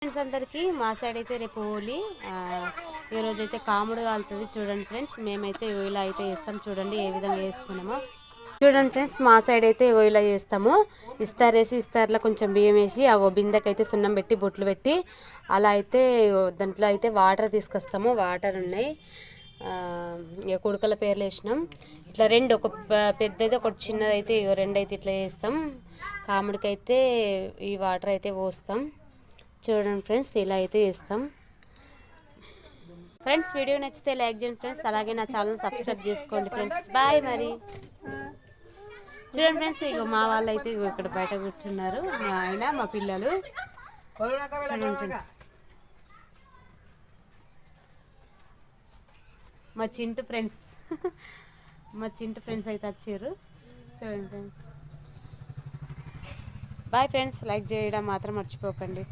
Friends అందరికీ మా side అయితే రేపు హోలీ ఈరోజు అయితే కాముడు కాలుతుంది చూడండి ఫ్రెండ్స్. మేమైతే ఇలా అయితే వేస్తాం చూడండి ఏ విధంగా వేస్తున్నామో చూడండి ఫ్రెండ్స్. మా సైడ్ అయితే ఇలా చేస్తాము. ఇస్తారేసి ఇస్తార్లో కొంచెం బియ్యం వేసి ఆ బిందెకైతే సున్నం పెట్టి బొట్లు పెట్టి అలా అయితే దాంట్లో అయితే వాటర్ తీసుకొస్తాము. వాటర్ ఉన్నాయి ఇక కుడుకల పేర్లు వేసినాం. ఇట్లా రెండు ఒక పెద్దది ఒకటి చిన్నది అయితే రెండు అయితే ఇట్లా వేస్తాం. కాముడికైతే ఈ వాటర్ అయితే పోస్తాం చూడండి ఫ్రెండ్స్. ఇలా అయితే చేస్తాం ఫ్రెండ్స్. వీడియో నచ్చితే లైక్ చేయండి ఫ్రెండ్స్. అలాగే నా ఛానల్ సబ్స్క్రైబ్ చేసుకోండి ఫ్రెండ్స్. బాయ్ మరి. చూడండి ఫ్రెండ్స్, ఇక మా వాళ్ళు అయితే ఇక్కడ బయట కూర్చున్నారు. మా ఆయన మా పిల్లలు చూడండి ఫ్రెండ్స్. మా చింటు ఫ్రెండ్స్ మా చింటు ఫ్రెండ్స్ అయితే వచ్చారు చూడండి ఫ్రెండ్స్. Bye friends. లైక్ చేయడం మాత్రం మర్చిపోకండి.